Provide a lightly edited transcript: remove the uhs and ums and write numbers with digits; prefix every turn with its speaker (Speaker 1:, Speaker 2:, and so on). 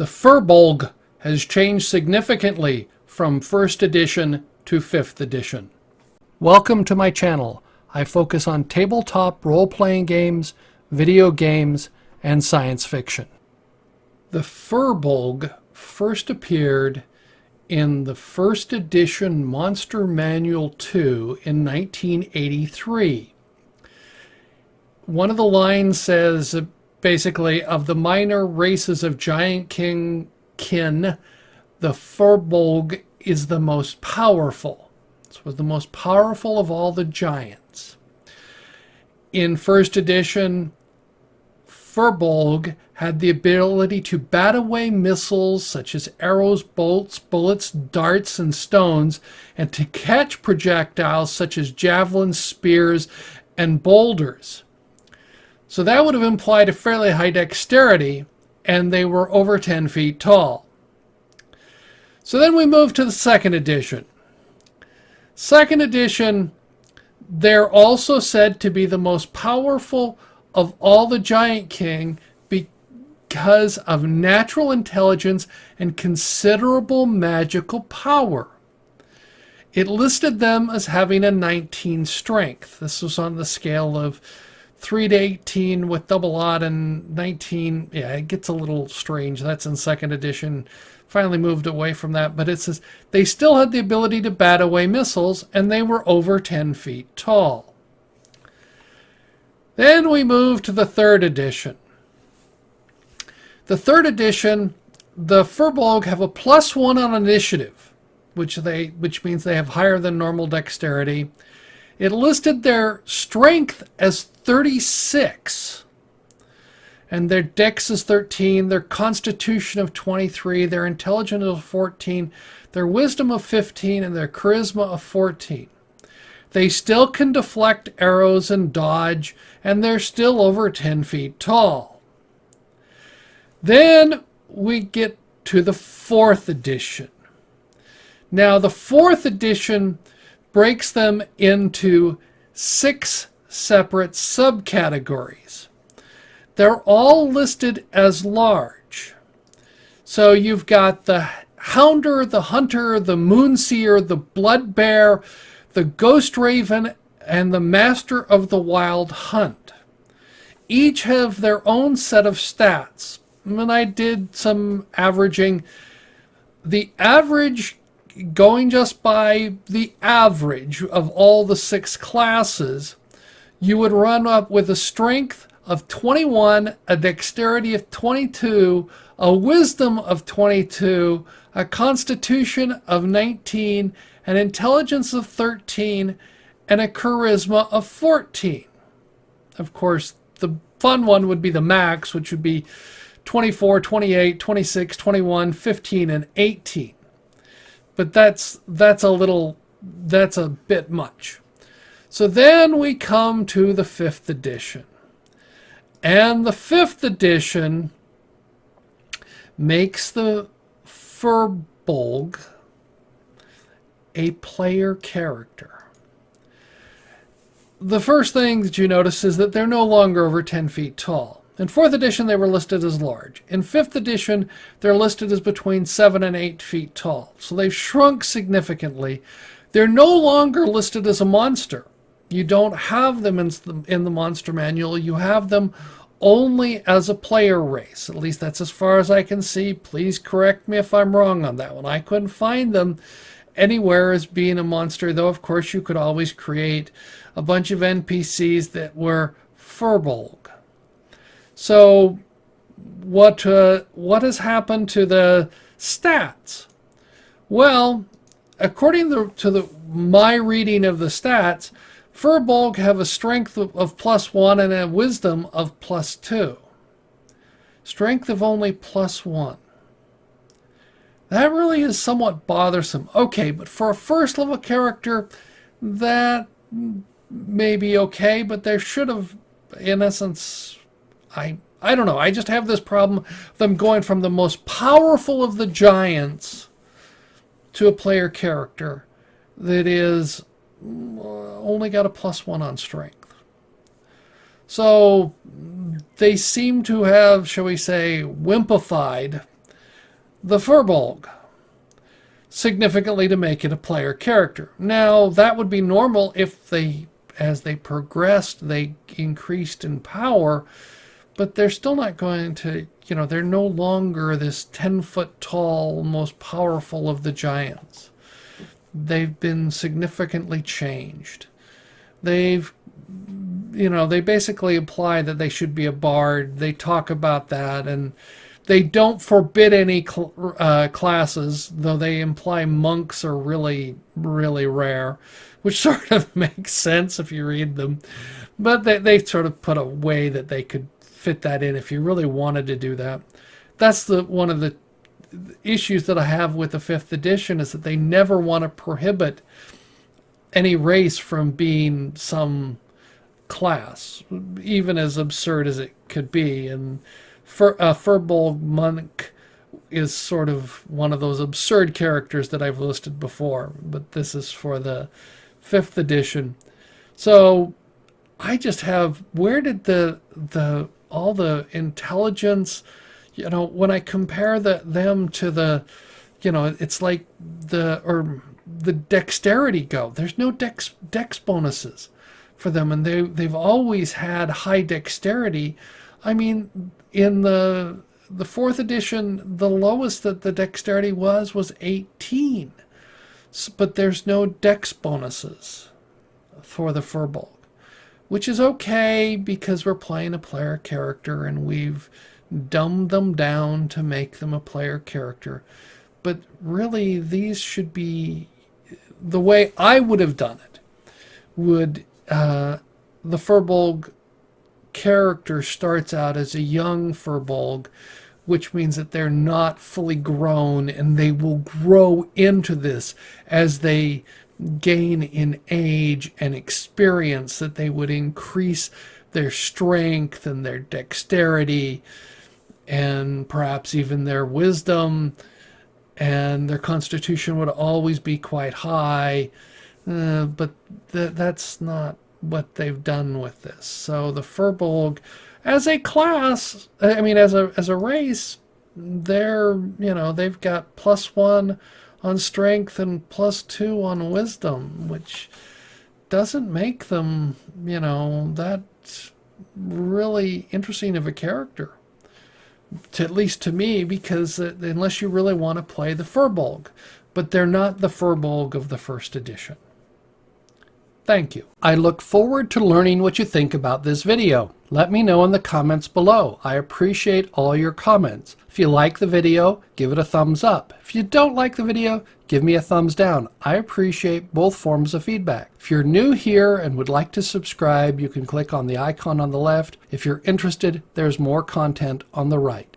Speaker 1: The Firbolg has changed significantly from 1st edition to 5th edition. Welcome to my channel. I focus on tabletop role-playing games, video games, and science fiction. The Firbolg first appeared in the 1st edition Monster Manual 2 in 1983. One of the lines says, basically, of the minor races of giant kin, the Firbolg is the most powerful. This was the most powerful of all the giants. In 1st edition, Firbolg had the ability to bat away missiles such as arrows, bolts, bullets, darts, and stones, and to catch projectiles such as javelins, spears, and boulders. So that would have implied a fairly high dexterity, and they were over 10 feet tall. So then we move to the 2nd edition. 2nd edition, they're also said to be the most powerful of all the giant king because of natural intelligence and considerable magical power. It listed them as having a 19 strength. This was on the scale of 3 to 18 with double odd and 19. Yeah, it gets a little strange. That's in 2nd edition. Finally moved away from that, but it says they still had the ability to bat away missiles, and they were over 10 feet tall. Then we move to the 3rd edition. The 3rd edition, the Firbolg have a +1 on initiative, which means they have higher than normal dexterity. It listed their strength as 36, and their dex is 13, their constitution of 23, their intelligence of 14, their wisdom of 15, and their charisma of 14. They still can deflect arrows and dodge, and they're still over 10 feet tall. Then we get to the 4th edition. Now, the 4th edition breaks them into 6 separate subcategories. They're all listed as large. So you've got the Hounder, the Hunter, the Moonseer, the Blood Bear, the Ghost Raven, and the Master of the Wild Hunt. Each have their own set of stats. And I did some averaging. The average, going just by the average of all the 6 classes, you would run up with a strength of 21, a dexterity of 22, a wisdom of 22, a constitution of 19, an intelligence of 13, and a charisma of 14. Of course, the fun one would be the max, which would be 24, 28, 26, 21, 15, and 18. But that's a bit much. So then we come to the 5th edition. And the 5th edition makes the Firbolg a player character. The first thing that you notice is that they're no longer over 10 feet tall. In 4th edition, they were listed as large. In 5th edition, they're listed as between 7 and 8 feet tall. So they've shrunk significantly. They're no longer listed as a monster. You don't have them in the Monster Manual. You have them only as a player race. At least that's as far as I can see. Please correct me if I'm wrong on that one. I couldn't find them anywhere as being a monster, though of course you could always create a bunch of NPCs that were Firbolg. So what has happened to the stats? Well, according to my reading of the stats, Firbolg have a strength of +1 and a wisdom of +2. Strength of only +1. That really is somewhat bothersome. Okay, but for a 1st level character, that may be okay, but there should have, in essence, I don't know. I just have this problem of them going from the most powerful of the giants to a player character that is only got a +1 on strength. So they seem to have, shall we say, wimpified the Firbolg, significantly to make it a player character. Now, that would be normal if they, as they progressed, they increased in power, but they're still not going to, they're no longer this 10-foot tall, most powerful of the giants. They've been significantly changed. They've, they basically imply that they should be a bard. They talk about that, and they don't forbid any classes, though they imply monks are really, really rare, which sort of makes sense if you read them. But they sort of put a way that they could fit that in if you really wanted to do that. That's one of the issues that I have with the 5th edition, is that they never want to prohibit any race from being some class, even as absurd as it could be. And Firbolg monk is sort of one of those absurd characters that I've listed before, but this is for the 5th edition. So I just have, where did all the intelligence, when I compare them to the, it's like the dexterity go. There's no dex bonuses for them, and they've always had high dexterity. I mean, in the 4th edition, the lowest that the dexterity was 18. But there's no dex bonuses for the Firbolg, which is okay because we're playing a player character and we've dumbed them down to make them a player character. But really, these should be, the way I would have done it, would the Firbolg character starts out as a young Firbolg, which means that they're not fully grown, and they will grow into this as they gain in age and experience, that they would increase their strength and their dexterity and perhaps even their wisdom, and their constitution would always be quite high. But that's not what they've done with this. So the Firbolg, as a class, as a race, they're, they've got +1 on strength and +2 on wisdom, which doesn't make them, that really interesting of a character, at least to me, because unless you really want to play the Firbolg, but they're not the Firbolg of the 1st edition. Thank you. I look forward to learning what you think about this video. Let me know in the comments below. I appreciate all your comments. If you like the video, give it a thumbs up. If you don't like the video, give me a thumbs down. I appreciate both forms of feedback. If you're new here and would like to subscribe, you can click on the icon on the left. If you're interested, there's more content on the right.